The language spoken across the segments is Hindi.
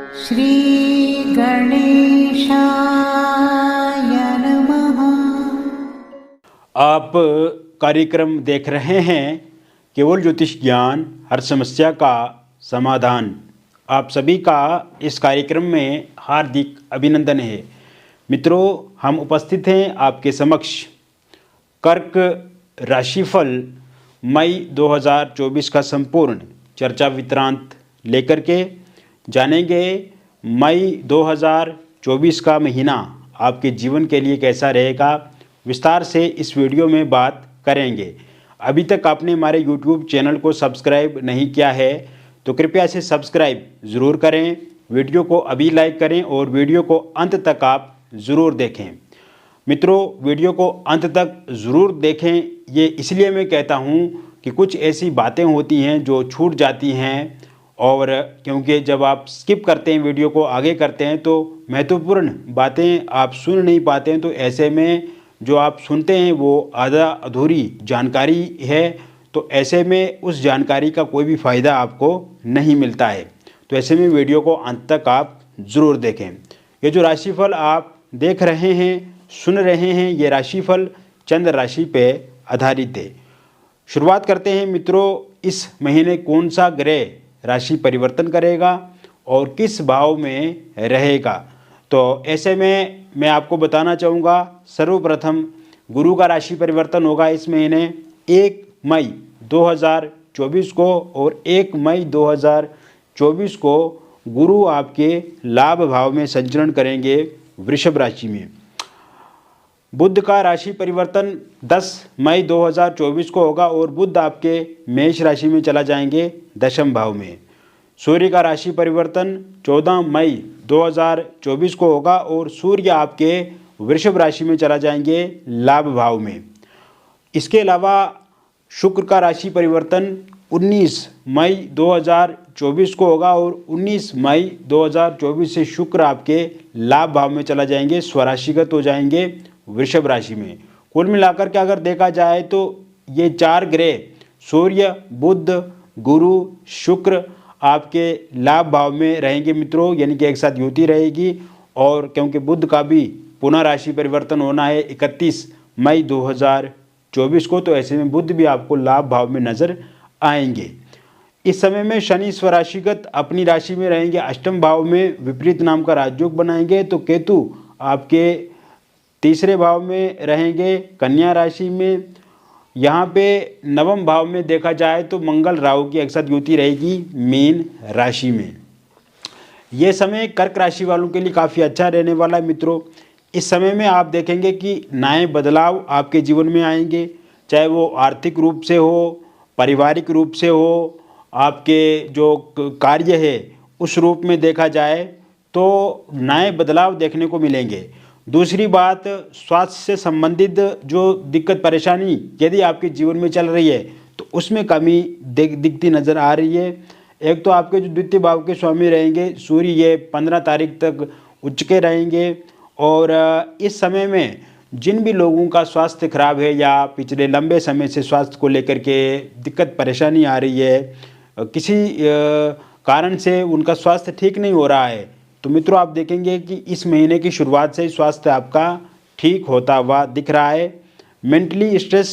श्री गणेशाय नमः। आप कार्यक्रम देख रहे हैं केवल ज्योतिष ज्ञान, हर समस्या का समाधान। आप सभी का इस कार्यक्रम में हार्दिक अभिनंदन है। मित्रों, हम उपस्थित हैं आपके समक्ष कर्क राशिफल मई 2024 का संपूर्ण चर्चा वितरांत लेकर के जानेंगे। मई 2024 का महीना आपके जीवन के लिए कैसा रहेगा, विस्तार से इस वीडियो में बात करेंगे। अभी तक आपने हमारे YouTube चैनल को सब्सक्राइब नहीं किया है तो कृपया इसे सब्सक्राइब ज़रूर करें, वीडियो को अभी लाइक करें और वीडियो को अंत तक आप ज़रूर देखें। मित्रों, वीडियो को अंत तक ज़रूर देखें। ये इसलिए मैं कहता हूँ कि कुछ ऐसी बातें होती हैं जो छूट जाती हैं, और क्योंकि जब आप स्किप करते हैं, वीडियो को आगे करते हैं, तो महत्वपूर्ण बातें आप सुन नहीं पाते हैं। तो ऐसे में जो आप सुनते हैं वो आधा अधूरी जानकारी है, तो ऐसे में उस जानकारी का कोई भी फ़ायदा आपको नहीं मिलता है। तो ऐसे में वीडियो को अंत तक आप ज़रूर देखें। ये जो राशिफल आप देख रहे हैं, सुन रहे हैं, ये राशिफल चंद्र राशि पे आधारित है। शुरुआत करते हैं मित्रों, इस महीने कौन सा ग्रह राशि परिवर्तन करेगा और किस भाव में रहेगा। तो ऐसे में मैं आपको बताना चाहूँगा, सर्वप्रथम गुरु का राशि परिवर्तन होगा इस महीने 1 मई 2024 को, और 1 मई 2024 को गुरु आपके लाभ भाव में संचरण करेंगे वृषभ राशि में। बुध का राशि परिवर्तन 10 मई 2024 को होगा और बुध आपके मेष राशि में चला जाएंगे दशम भाव में। सूर्य का राशि परिवर्तन 14 मई 2024 को होगा और सूर्य आपके वृषभ राशि में चला जाएंगे लाभ भाव में। इसके अलावा शुक्र का राशि परिवर्तन 19 मई 2024 को होगा और 19 मई 2024 से शुक्र आपके लाभ भाव में चला जाएंगे, स्वराशिगत हो जाएंगे वृषभ राशि में। कुल मिलाकर के अगर देखा जाए तो ये 4 ग्रह सूर्य, बुध, गुरु, शुक्र आपके लाभ भाव में रहेंगे मित्रों, यानी कि एक साथ युति रहेगी। और क्योंकि बुध का भी पुनः राशि परिवर्तन होना है 31 मई 2024 को, तो ऐसे में बुध भी आपको लाभ भाव में नज़र आएंगे। इस समय में शनि स्वराशिगत अपनी राशि में रहेंगे, अष्टम भाव में विपरीत नाम का राजयोग बनाएंगे। तो केतु आपके तीसरे भाव में रहेंगे कन्या राशि में। यहाँ पे नवम भाव में देखा जाए तो मंगल राहु की एक साथ युति रहेगी मीन राशि में। ये समय कर्क राशि वालों के लिए काफ़ी अच्छा रहने वाला है मित्रों। इस समय में आप देखेंगे कि नए बदलाव आपके जीवन में आएंगे, चाहे वो आर्थिक रूप से हो, पारिवारिक रूप से हो, आपके जो कार्य है उस रूप में देखा जाए तो नए बदलाव देखने को मिलेंगे। दूसरी बात, स्वास्थ्य से संबंधित जो दिक्कत परेशानी यदि आपके जीवन में चल रही है तो उसमें कमी दिखती नज़र आ रही है। एक तो आपके जो द्वितीय भाव के स्वामी रहेंगे सूर्य, ये 15 तारीख तक उच्च के रहेंगे। और इस समय में जिन भी लोगों का स्वास्थ्य खराब है या पिछले लंबे समय से स्वास्थ्य को लेकर के दिक्कत परेशानी आ रही है, किसी कारण से उनका स्वास्थ्य ठीक नहीं हो रहा है, तो मित्रों आप देखेंगे कि इस महीने की शुरुआत से ही स्वास्थ्य आपका ठीक होता हुआ दिख रहा है। मेंटली स्ट्रेस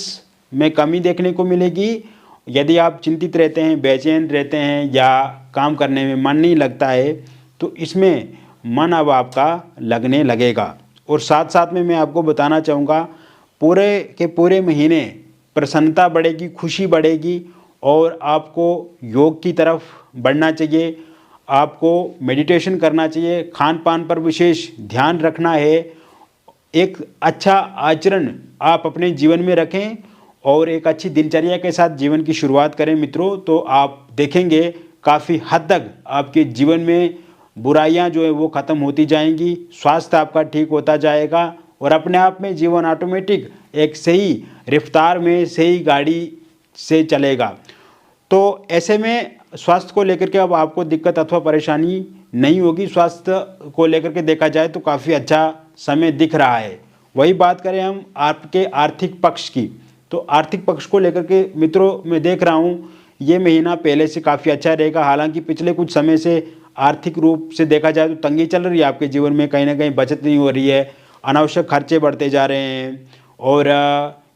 में कमी देखने को मिलेगी। यदि आप चिंतित रहते हैं, बेचैन रहते हैं या काम करने में मन नहीं लगता है, तो इसमें मन अब आपका लगने लगेगा। और साथ साथ में मैं आपको बताना चाहूँगा, पूरे के पूरे महीने प्रसन्नता बढ़ेगी, खुशी बढ़ेगी और आपको योग की तरफ बढ़ना चाहिए, आपको मेडिटेशन करना चाहिए, खान पान पर विशेष ध्यान रखना है। एक अच्छा आचरण आप अपने जीवन में रखें और एक अच्छी दिनचर्या के साथ जीवन की शुरुआत करें मित्रों, तो आप देखेंगे काफ़ी हद तक आपके जीवन में बुराइयां जो है वो ख़त्म होती जाएंगी, स्वास्थ्य आपका ठीक होता जाएगा और अपने आप में जीवन ऑटोमेटिक एक सही रफ्तार में, सही गाड़ी से चलेगा। तो ऐसे में स्वास्थ्य को लेकर के अब आपको दिक्कत अथवा परेशानी नहीं होगी। स्वास्थ्य को लेकर के देखा जाए तो काफ़ी अच्छा समय दिख रहा है। वही बात करें हम आपके आर्थिक पक्ष की, तो आर्थिक पक्ष को लेकर के मित्रों मैं देख रहा हूँ ये महीना पहले से काफ़ी अच्छा रहेगा। हालांकि पिछले कुछ समय से आर्थिक रूप से देखा जाए तो तंगी चल रही है आपके जीवन में, कहीं ना कहीं बचत नहीं हो रही है, अनावश्यक खर्चे बढ़ते जा रहे हैं और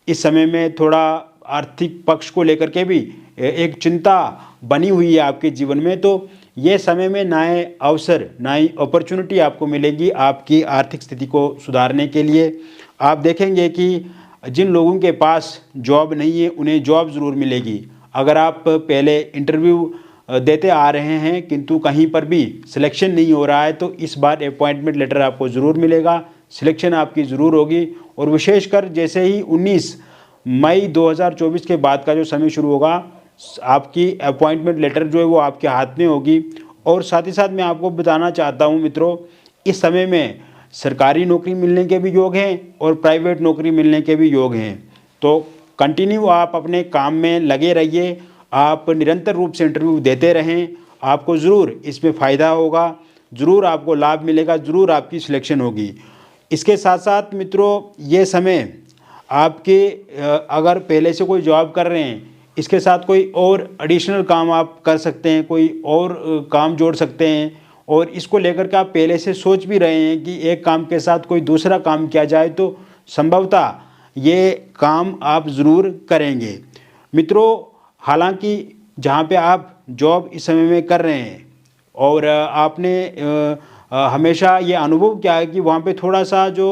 इस समय में थोड़ा आर्थिक पक्ष को लेकर के भी एक चिंता बनी हुई है आपके जीवन में। तो ये समय में नए अवसर, नई अपॉर्चुनिटी आपको मिलेगी आपकी आर्थिक स्थिति को सुधारने के लिए। आप देखेंगे कि जिन लोगों के पास जॉब नहीं है उन्हें जॉब ज़रूर मिलेगी। अगर आप पहले इंटरव्यू देते आ रहे हैं किंतु कहीं पर भी सिलेक्शन नहीं हो रहा है तो इस बार अपॉइंटमेंट लेटर आपको ज़रूर मिलेगा, सिलेक्शन आपकी ज़रूर होगी। और विशेषकर जैसे ही 19 मई 2024 के बाद का जो समय शुरू होगा, आपकी अपॉइंटमेंट लेटर जो है वो आपके हाथ में होगी। और साथ ही साथ मैं आपको बताना चाहता हूँ मित्रों, इस समय में सरकारी नौकरी मिलने के भी योग हैं और प्राइवेट नौकरी मिलने के भी योग हैं। तो कंटिन्यू आप अपने काम में लगे रहिए, आप निरंतर रूप से इंटरव्यू देते रहें, आपको ज़रूर इसमें फ़ायदा होगा, ज़रूर आपको लाभ मिलेगा, ज़रूर आपकी सिलेक्शन होगी। इसके साथ साथ मित्रों, ये समय आपके अगर पहले से कोई जॉब कर रहे हैं, इसके साथ कोई और एडिशनल काम आप कर सकते हैं, कोई और काम जोड़ सकते हैं और इसको लेकर के आप पहले से सोच भी रहे हैं कि एक काम के साथ कोई दूसरा काम किया जाए तो संभवतः ये काम आप ज़रूर करेंगे। मित्रों, हालांकि जहाँ पे आप जॉब इस समय में कर रहे हैं और आपने हमेशा ये अनुभव किया है कि वहाँ पे थोड़ा सा जो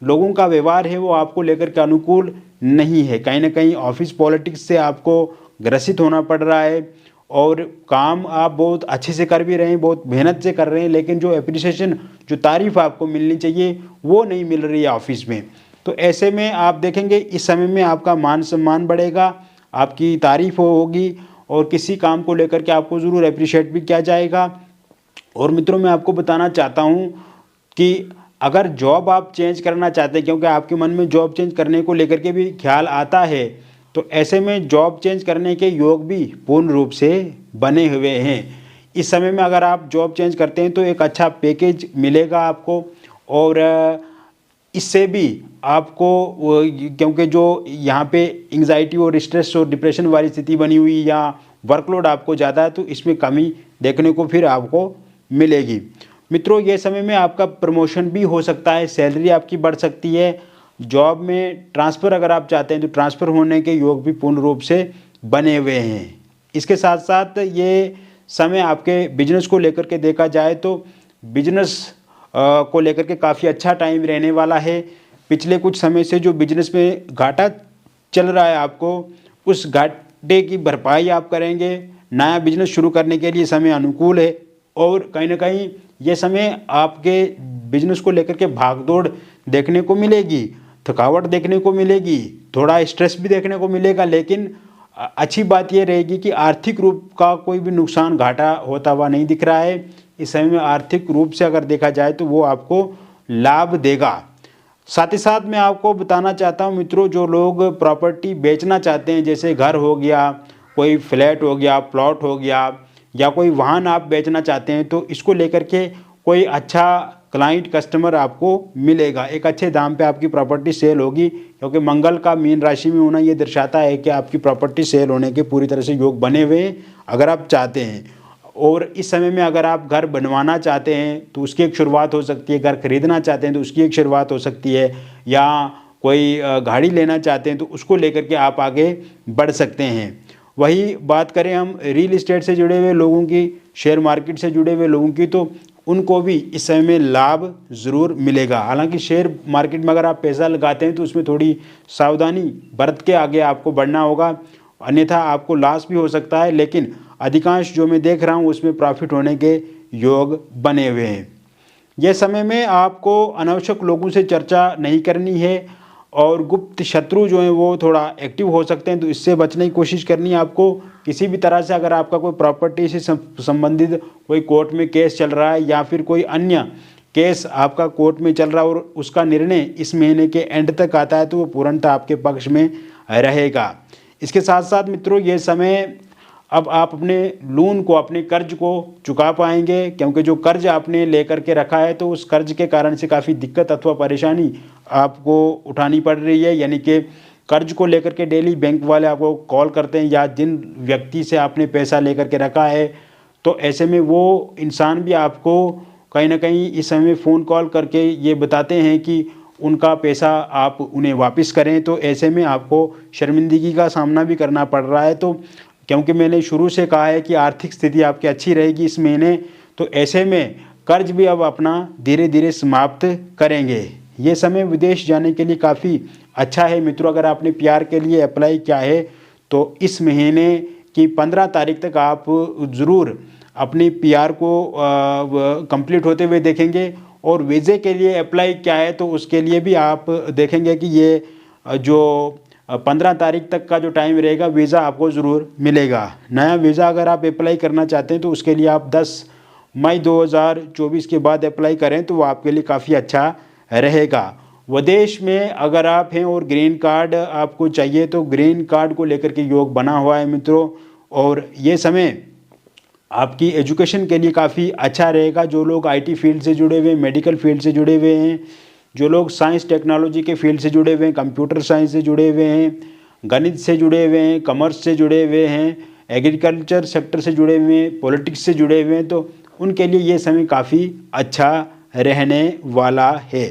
लोगों का व्यवहार है वो आपको लेकर के अनुकूल नहीं है, कहीं ना कहीं ऑफिस पॉलिटिक्स से आपको ग्रसित होना पड़ रहा है और काम आप बहुत अच्छे से कर भी रहे हैं, बहुत मेहनत से कर रहे हैं, लेकिन जो एप्रिसिएशन, जो तारीफ़ आपको मिलनी चाहिए वो नहीं मिल रही है ऑफिस में। तो ऐसे में आप देखेंगे इस समय में आपका मान सम्मान बढ़ेगा, आपकी तारीफ़ होगी और किसी काम को लेकर के आपको ज़रूर अप्रिशिएट भी किया जाएगा। और मित्रों, मैं आपको बताना चाहता हूँ कि अगर जॉब आप चेंज करना चाहते हैं, क्योंकि आपके मन में जॉब चेंज करने को लेकर के भी ख्याल आता है, तो ऐसे में जॉब चेंज करने के योग भी पूर्ण रूप से बने हुए हैं। इस समय में अगर आप जॉब चेंज करते हैं तो एक अच्छा पैकेज मिलेगा आपको और इससे भी आपको, क्योंकि जो यहाँ पे एंग्जाइटी और स्ट्रेस और डिप्रेशन वाली स्थिति बनी हुई या वर्कलोड आपको ज़्यादा है तो इसमें कमी देखने को फिर आपको मिलेगी। मित्रों, ये समय में आपका प्रमोशन भी हो सकता है, सैलरी आपकी बढ़ सकती है, जॉब में ट्रांसफ़र अगर आप चाहते हैं तो ट्रांसफ़र होने के योग भी पूर्ण रूप से बने हुए हैं। इसके साथ साथ ये समय आपके बिजनेस को लेकर के देखा जाए तो बिजनेस को लेकर के काफ़ी अच्छा टाइम रहने वाला है। पिछले कुछ समय से जो बिजनेस में घाटा चल रहा है आपको, उस घाटे की भरपाई आप करेंगे। नया बिजनेस शुरू करने के लिए समय अनुकूल है और कहीं ना कहीं ये समय आपके बिजनेस को लेकर के भागदौड़ देखने को मिलेगी, थकावट देखने को मिलेगी, थोड़ा स्ट्रेस भी देखने को मिलेगा, लेकिन अच्छी बात ये रहेगी कि आर्थिक रूप का कोई भी नुकसान, घाटा होता हुआ नहीं दिख रहा है। इस समय में आर्थिक रूप से अगर देखा जाए तो वो आपको लाभ देगा। साथ ही साथ मैं आपको बताना चाहता हूँ मित्रों, जो लोग प्रॉपर्टी बेचना चाहते हैं, जैसे घर हो गया, कोई फ्लैट हो गया, प्लॉट हो गया या कोई वाहन आप बेचना चाहते हैं, तो इसको लेकर के कोई अच्छा क्लाइंट, कस्टमर आपको मिलेगा, एक अच्छे दाम पे आपकी प्रॉपर्टी सेल होगी, क्योंकि मंगल का मीन राशि में होना ये दर्शाता है कि आपकी प्रॉपर्टी सेल होने के पूरी तरह से योग बने हुए हैं अगर आप चाहते हैं। और इस समय में अगर आप घर बनवाना चाहते हैं तो उसकी एक शुरुआत हो सकती है, घर खरीदना चाहते हैं तो उसकी एक शुरुआत हो सकती है, या कोई गाड़ी लेना चाहते हैं तो उसको लेकर के आप आगे बढ़ सकते हैं। वही बात करें हम रियल इस्टेट से जुड़े हुए लोगों की, शेयर मार्केट से जुड़े हुए लोगों की, तो उनको भी इस समय में लाभ ज़रूर मिलेगा। हालांकि शेयर मार्केट में अगर आप पैसा लगाते हैं तो उसमें थोड़ी सावधानी बरत के आगे आपको बढ़ना होगा, अन्यथा आपको लॉस भी हो सकता है, लेकिन अधिकांश जो मैं देख रहा हूँ उसमें प्रॉफिट होने के योग बने हुए हैं। यह समय में आपको अनावश्यक लोगों से चर्चा नहीं करनी है और गुप्त शत्रु जो हैं वो थोड़ा एक्टिव हो सकते हैं, तो इससे बचने की कोशिश करनी है आपको। किसी भी तरह से अगर आपका कोई प्रॉपर्टी से संबंधित कोई कोर्ट में केस चल रहा है या फिर कोई अन्य केस आपका कोर्ट में चल रहा है और उसका निर्णय इस महीने के एंड तक आता है, तो वो पूर्णतः आपके पक्ष में रहेगा। इसके साथ साथ मित्रों, ये समय अब आप अपने लोन को, अपने कर्ज को चुका पाएंगे, क्योंकि जो कर्ज आपने लेकर के रखा है तो उस कर्ज के कारण से काफ़ी दिक्कत अथवा परेशानी आपको उठानी पड़ रही है। यानी कि कर्ज को लेकर के डेली बैंक वाले आपको कॉल करते हैं, या जिन व्यक्ति से आपने पैसा लेकर के रखा है तो ऐसे में वो इंसान भी आपको कहीं ना कहीं इस समय फ़ोन कॉल करके ये बताते हैं कि उनका पैसा आप उन्हें वापस करें, तो ऐसे में आपको शर्मिंदगी का सामना भी करना पड़ रहा है। तो क्योंकि मैंने शुरू से कहा है कि आर्थिक स्थिति आपकी अच्छी रहेगी इस महीने, तो ऐसे में कर्ज भी अब अपना धीरे धीरे समाप्त करेंगे। ये समय विदेश जाने के लिए काफ़ी अच्छा है मित्रों। अगर आपने पीआर के लिए अप्लाई किया है तो इस महीने की 15 तारीख तक आप ज़रूर अपनी पीआर को कंप्लीट होते हुए देखेंगे। और वीज़े के लिए अप्लाई किया है तो उसके लिए भी आप देखेंगे कि ये जो 15 तारीख तक का जो टाइम रहेगा वीज़ा आपको ज़रूर मिलेगा। नया वीज़ा अगर आप अप्लाई करना चाहते हैं तो उसके लिए आप 10 मई 2024 के बाद अप्लाई करें तो वो आपके लिए काफ़ी अच्छा रहेगा। विदेश में अगर आप हैं और ग्रीन कार्ड आपको चाहिए तो ग्रीन कार्ड को लेकर के योग बना हुआ है मित्रों। और ये समय आपकी एजुकेशन के लिए काफ़ी अच्छा रहेगा। जो लोग आईटी फील्ड से जुड़े हुए हैं, मेडिकल फील्ड से जुड़े हुए हैं, जो लोग साइंस टेक्नोलॉजी के फील्ड से जुड़े हुए हैं, कंप्यूटर साइंस से जुड़े हुए हैं, गणित से जुड़े हुए हैं, कॉमर्स से जुड़े हुए हैं, एग्रीकल्चर सेक्टर से जुड़े हुए हैं, पॉलिटिक्स से जुड़े हुए हैं, तो उनके लिए ये समय काफ़ी अच्छा रहने वाला है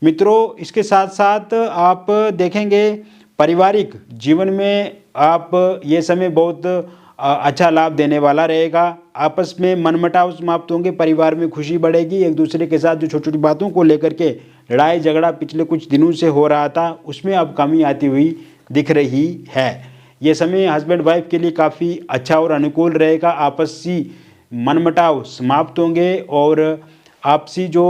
मित्रों। इसके साथ साथ आप देखेंगे पारिवारिक जीवन में आप ये समय बहुत अच्छा लाभ देने वाला रहेगा। आपस में मनमुटाव समाप्त होंगे, परिवार में खुशी बढ़ेगी। एक दूसरे के साथ जो छोटी छोटी बातों को लेकर के लड़ाई झगड़ा पिछले कुछ दिनों से हो रहा था उसमें अब कमी आती हुई दिख रही है। ये समय हस्बैंड वाइफ के लिए काफ़ी अच्छा और अनुकूल रहेगा। आपसी मनमुटाव समाप्त होंगे और आपसी जो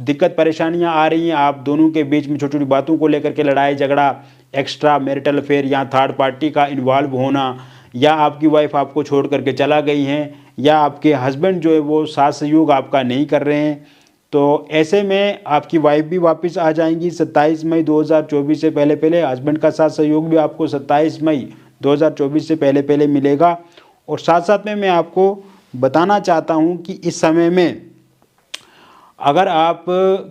दिक्कत परेशानियां आ रही हैं आप दोनों के बीच में छोटी छोटी बातों को लेकर के लड़ाई झगड़ा, एक्स्ट्रा मैरिटल अफेयर या थर्ड पार्टी का इन्वॉल्व होना, या आपकी वाइफ आपको छोड़ करके चला गई हैं, या आपके हस्बैंड जो है वो साथ सहयोग आपका नहीं कर रहे हैं, तो ऐसे में आपकी वाइफ भी वापस आ जाएंगी 27 मई 2024 से पहले पहले। हस्बैंड का साथ सहयोग भी आपको 27 मई 2024 से पहले पहले मिलेगा। और साथ साथ में मैं आपको बताना चाहता हूं कि इस समय में अगर आप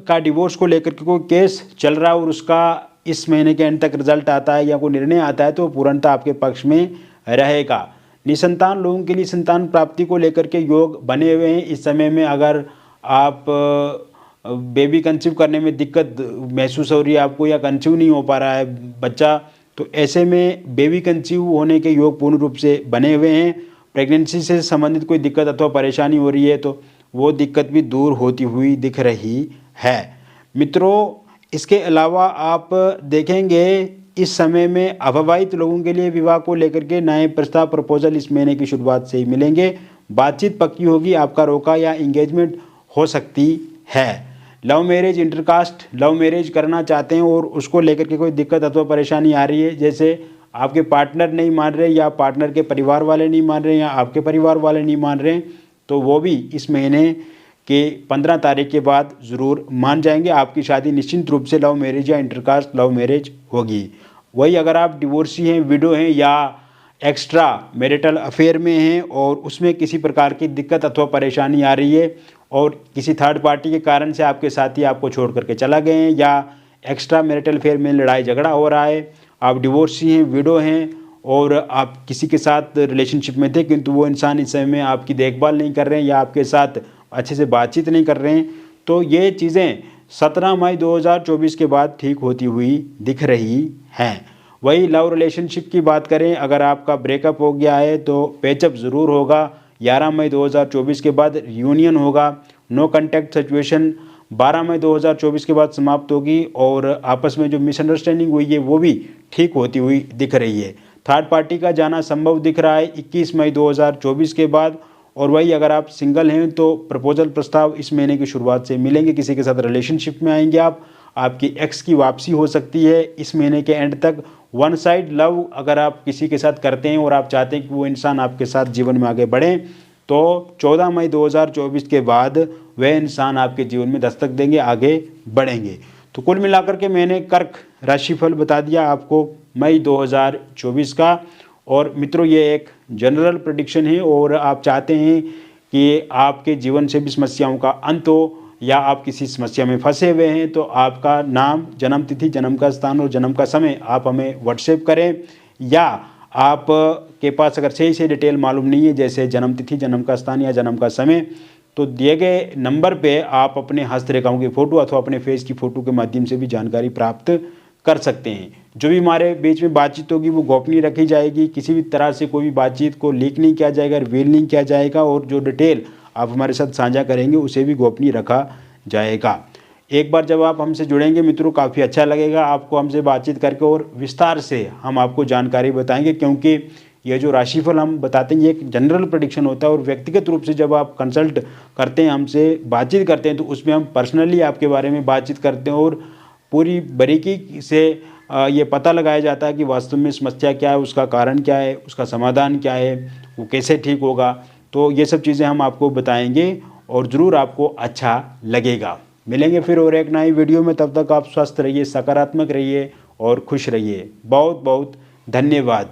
का डिवोर्स को लेकर के कोई केस चल रहा है और उसका इस महीने के एंड तक रिजल्ट आता है या कोई निर्णय आता है तो पूर्णतः आपके पक्ष में रहेगा। निसंतान लोगों के लिए संतान प्राप्ति को लेकर के योग बने हुए हैं। इस समय में अगर आप बेबी कंसीव करने में दिक्कत महसूस हो रही है आपको, या कंसीव नहीं हो पा रहा है बच्चा, तो ऐसे में बेबी कंसीव होने के योग पूर्ण रूप से बने हुए हैं। प्रेगनेंसी से संबंधित कोई दिक्कत अथवा परेशानी हो रही है तो वो दिक्कत भी दूर होती हुई दिख रही है मित्रों। इसके अलावा आप देखेंगे इस समय में अविवाहित लोगों के लिए विवाह को लेकर के नए प्रस्ताव प्रपोजल इस महीने की शुरुआत से ही मिलेंगे। बातचीत पक्की होगी, आपका रोका या इंगेजमेंट हो सकती है। Love marriage, intercaste love marriage करना चाहते हैं और उसको लेकर के कोई दिक्कत अथवा परेशानी आ रही है, जैसे आपके पार्टनर नहीं मान रहे या पार्टनर के परिवार वाले नहीं मान रहे या आपके परिवार वाले नहीं मान रहे, तो वो भी इस महीने के 15 तारीख के बाद ज़रूर मान जाएंगे। आपकी शादी निश्चित रूप से लव मैरिज या इंटरकास्ट लव मैरिज होगी। वही अगर आप डिवोर्सी हैं, विडो हैं या एक्स्ट्रा मैरिटल अफेयर में हैं और उसमें किसी प्रकार की दिक्कत अथवा परेशानी आ रही है और किसी थर्ड पार्टी के कारण से आपके साथी आपको छोड़ करके चला गए हैं या एक्स्ट्रा मैरिटल अफेयर में लड़ाई झगड़ा हो रहा है, आप डिवोर्सी हैं, विडो हैं और आप किसी के साथ रिलेशनशिप में थे किंतु वो इंसान इस समय में आपकी देखभाल नहीं कर रहे हैं या आपके साथ अच्छे से बातचीत नहीं कर रहे हैं, तो ये चीज़ें 17 मई 2024 के बाद ठीक होती हुई दिख रही हैं। वही लव रिलेशनशिप की बात करें, अगर आपका ब्रेकअप हो गया है तो पैचअप ज़रूर होगा। 11 मई 2024 के बाद यूनियन होगा। नो कॉन्टैक्ट सिचुएशन 12 मई 2024 के बाद समाप्त होगी और आपस में जो मिसअंडरस्टैंडिंग हुई है वो भी ठीक होती हुई दिख रही है। थर्ड पार्टी का जाना संभव दिख रहा है 21 मई 2024 के बाद। और वही अगर आप सिंगल हैं तो प्रपोजल प्रस्ताव इस महीने की शुरुआत से मिलेंगे। किसी के साथ रिलेशनशिप में आएंगे आप, आपकी एक्स की वापसी हो सकती है इस महीने के एंड तक। वन साइड लव अगर आप किसी के साथ करते हैं और आप चाहते हैं कि वो इंसान आपके साथ जीवन में आगे बढ़े तो 14 मई 2024 के बाद वह इंसान आपके जीवन में दस्तक देंगे, आगे बढ़ेंगे। तो कुल मिलाकर के मैंने कर्क राशिफल बता दिया आपको मई 2024 का। और मित्रों ये एक जनरल प्रेडिक्शन है और आप चाहते हैं कि आपके जीवन से भी समस्याओं का अंत हो या आप किसी समस्या में फंसे हुए हैं तो आपका नाम, जन्म तिथि, जन्म का स्थान और जन्म का समय आप हमें व्हाट्सएप करें या आप के पास अगर सही से डिटेल मालूम नहीं है, जैसे जन्म तिथि, जन्म का स्थान या जन्म का समय, तो दिए गए नंबर पे आप अपने हस्तरेखाओं की फ़ोटो अथवा अपने फेस की फ़ोटो के माध्यम से भी जानकारी प्राप्त कर सकते हैं। जो भी हमारे बीच में बातचीत होगी वो गोपनीय रखी जाएगी, किसी भी तरह से कोई भी बातचीत को लीक नहीं किया जाएगा, रिवील नहीं किया जाएगा, और जो डिटेल आप हमारे साथ साझा करेंगे उसे भी गोपनीय रखा जाएगा। एक बार जब आप हमसे जुड़ेंगे मित्रों, काफ़ी अच्छा लगेगा आपको हमसे बातचीत करके, और विस्तार से हम आपको जानकारी बताएंगे, क्योंकि ये जो राशिफल हम बताते हैं ये एक जनरल प्रेडिक्शन होता है, और व्यक्तिगत रूप से जब आप कंसल्ट करते हैं, हमसे बातचीत करते हैं, तो उसमें हम पर्सनली आपके बारे में बातचीत करते हैं और पूरी बारीकी से ये पता लगाया जाता है कि वास्तव में समस्या क्या है, उसका कारण क्या है, उसका समाधान क्या है, वो कैसे ठीक होगा। तो ये सब चीज़ें हम आपको बताएंगे और ज़रूर आपको अच्छा लगेगा। मिलेंगे फिर और एक नई वीडियो में, तब तक आप स्वस्थ रहिए, सकारात्मक रहिए और खुश रहिए। बहुत बहुत धन्यवाद।